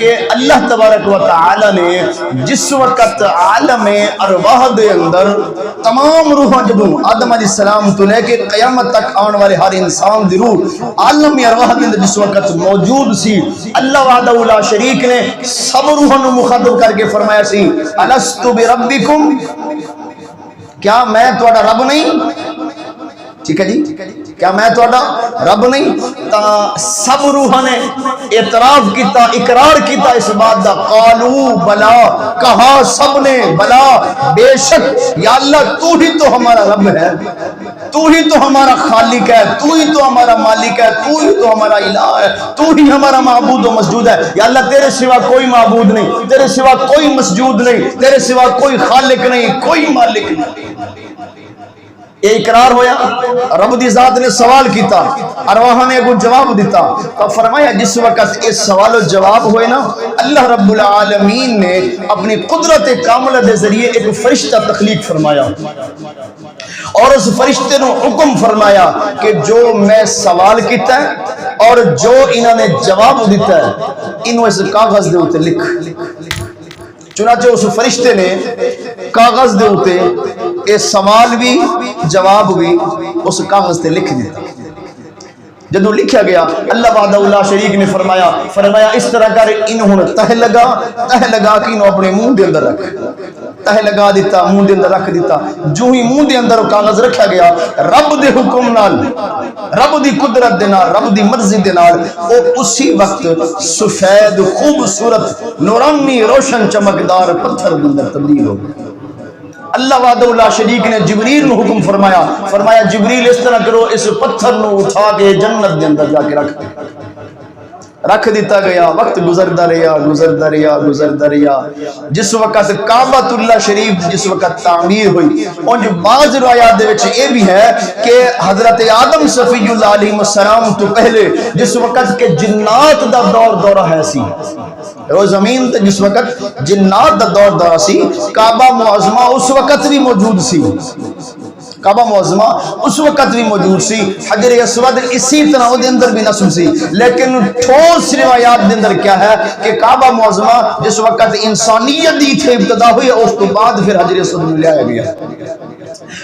کہ اللہ تبارک و تعالی نے جس وقت عالم ارواح دے اندر تمام روحاں جدوں آدم علیہ السلام تو لے کے قیامت تک آنے والے ہر انسان دی روح عالم ارواح دے اندر جس وقت موجود سی، اللہ وحدہ لا شریک نے سب روحاں نو مخاطب کر کے فرمایا سی الست بربکم، کیا میں تہاڈا رب نہیں؟ ٹھیک ہے جی، کیا میں تہاڈا رب نہیں؟ تا سب روحاں نے اعتراف کیتا، اقرار کیتا اس بات دا، قالو بلا، کہا سب نے بلا بے شک یا اللہ تو ہی تو ہمارا رب ہے، تو ہی تو ہمارا خالق ہے، تو ہی تو ہمارا مالک ہے، تو ہی تو ہمارا الہ ہے، تو ہی ہمارا معبود و مسجود ہے، یا اللہ تیرے سوا کوئی معبود نہیں، تیرے سوا کوئی مسجود نہیں، تیرے سوا کوئی خالق نہیں، کوئی مالک نہیں۔ یہ اقرار ہویا، رب دی ذات نے سوال کیتا، ارواح نے کو جواب دیتا، تو فرمایا جس وقت اس سوال و جواب ہوئے نا، اللہ رب العالمین نے اپنی قدرت کاملہ دے ذریعے ایک فرشتہ تخلیق فرمایا، اور اس فرشتے نے حکم فرمایا کہ جو میں سوال کیتا ہے اور جو انہوں نے جواب دیتا ہے انہوں اس کاغذ دے ہوتے لکھ۔ چنانچہ اس فرشتے نے کاغذ دے ہوتے اے سوال بھی جواب بھی اس کاغذ تے لکھ دیتا۔ جدو لکھا گیا اللہ وحدہ لا شریک نے فرمایا اس طرح کر انہوں تہ لگا کہ انہوں اپنے منہ دے اندر رکھ، تہ لگا دیتا، منہ دے اندر رکھ دیتا۔ جو ہی منہ دے اندر کاغذ رکھا گیا، رب دے حکم نال، رب دی قدرت دے نال، رب دی مرضی دے نال، او اسی وقت سفید خوبصورت نورانی روشن چمکدار پتھر دے اندر تبدیل ہو گیا۔ اللہ وحدہ لا شریک نے جبریل نو حکم فرمایا جبریل اس طرح کرو، اس پتھر نو اٹھا کے جنت دے اندر جا کے رکھ دیتا گیا۔ وقت گزرتا رہا، جس وقت کعبۃ اللہ شریف جس وقت تعمیر ہوئی، اور جو بعض روایات دے وچ یہ بھی ہے کہ حضرت آدم صفی اللہ علیہ السلام تو پہلے جس وقت کے جنات دا دورہ ہے سی، وہ زمین تے جس وقت جنات دا دورہ سی، کعبہ معظمہ اس وقت بھی موجود سی، کعبہ معظمہ اس وقت بھی موجود سی، حجر اسود اسی طرح وہ دے اندر بھی نصب سی، لیکن ٹھوس روایات دے اندر کیا ہے کہ کعبہ معظمہ جس وقت انسانیت دی تھے ابتدا ہوئی، اس تو بعد پھر حجر اسود میں لیا گیا۔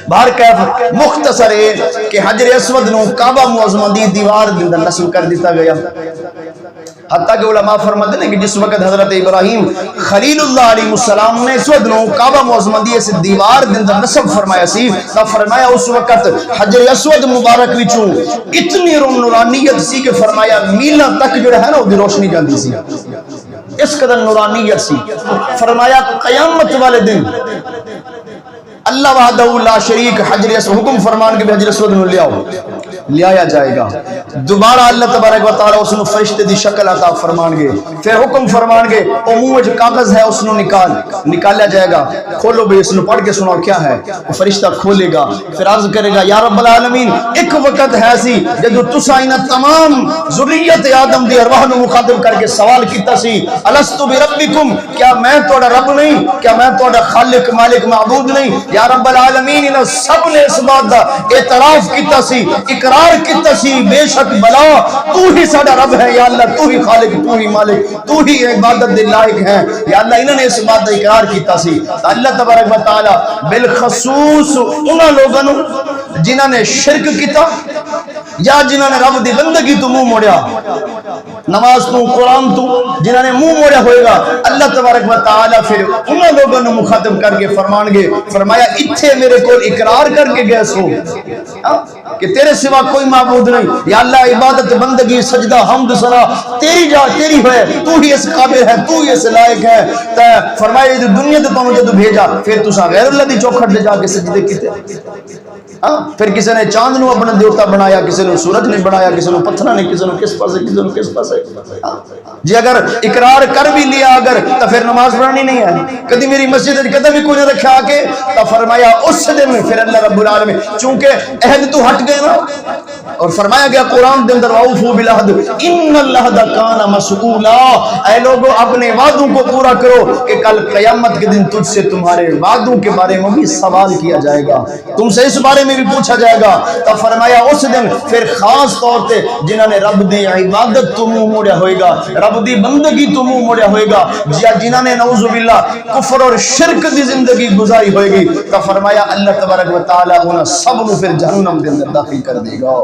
باہر کیف مختصر ہے کہ حجر اسود نو کعبہ معظمہ دی دیوار دے اندر نصب کر دیتا گیا، حتیٰ کہ علماء فرماتے ہیں کہ جس وقت حضرت ابراہیم خلیل اللہ علیہ السلام نے اسود نو کعبہ معظمہ دی اس دیوار دے اندر نصب فرمایا سی، تو فرمایا اس وقت حجر اسود مبارک وچوں اتنی نورانیت سی کہ فرمایا میلاں تک جو ہے نا وہ روشنی جاندی سی، اس قدر نورانیت سی۔ فرمایا قیامت والے دن اللہ وحدہ لا شریک حجر اسود حکم فرمان کے بھی حجر اسود نو لیا جائے گا، دوبارہ اللہ تبارک و تعالی اس نو فرشتے دی شکل عطا فرمان گے، پھر حکم فرمان گے او منہ وچ کاغذ ہے اس نو نکالا جائے گا، کھولو بھی اس نو پڑھ کے سناؤ کیا ہے۔ وہ فرشتہ کھولے گا، پھر عرض کرے گا یا رب العالمین ایک وقت ہے سی جدو تساں انہاں تمام ذریت آدم دی ارواح نو مخاطب کر کے سوال کیتا سی الست بربکم، کیا میں تہاڈا رب نہیں، کیا میں تہاڈا خالق مالک معبود نہیں؟ یا رب العالمین انہاں سب نے اس بات دا اعتراف کیتا سی، اقرار کیتا سی بے شک بلا تو ہی ساڈا رب ہے، یا اللہ تو ہی خالق، تو ہی مالک، تو ہی عبادت دے لائق ہے، یا اللہ انہوں نے اس بات دا اقرار کیتا سی۔ اللہ تبارک و تعالی بالخصوص انہاں لوگوں جنہاں نے شرک کیتا یا جنہاں نے رب دی بندگی تو منہ موڑیا، نماز تو قرآن تو جنہاں نے منہ موڑیا ہوئے گا، اللہ تبارک و تعالی پھر انہاں لوگوں نے مخاطب کر کے فرمان گے، فرمایا اتھے میرے کو اقرار کر کے گئے سو کہ تیرے سوا کوئی معبود نہیں، یا اللہ عبادت بندگی سجدہ حمد ثنا تیری ہے، تو ہی اس قابل ہے، تو ہی اس لائق ہے۔ تو فرمایا دنیا تے تانوں جدوں بھیجا پھر تساں غیر اللہ دی چوکھٹ تے جا کے سجدے کیتے، پھر کسی نے چاند نو اپنا دیوتا بنایا، کسی نے سورج نے بنایا، کسی نے پتھر نے، کسی نے کس پاسے، کسی نے کس پاسے۔ جی اگر اقرار کر بھی لیا اگر تو پھر نماز پڑھنی نہیں ہے، کدی میری مسجد قدم بھی کوئی نہ رکھا آ کے، تو فرمایا اس دن پھر اللہ رب العالمین چونکہ عہد تو ہٹ گئے نا، اور فرمایا گیا قرآن دے اندر واوفوا بالعہد ان العہد کان مسئولا، اے لوگوں اپنے وعدوں کو پورا کرو کہ کل قیامت کے دن تجھ سے تمہارے وعدوں کے بارے میں بھی سوال کیا جائے گا، تم سے اس بارے میں بھی پوچھا جائے گا۔ تو فرمایا اس دن پھر خاص طور تے جنہاں نے رب دی عبادت تو منہ موڑیا ہوئے گا، رب دی بندگی تو منہ موڑیا ہوئے گا، جنہاں نے نعوذ باللہ کفر اور شرک دی زندگی گزاری ہوئے گی، تو فرمایا اللہ تبارک و تعالی انہاں سب نو پھر جہنم دے اندر داخل کر دے گا۔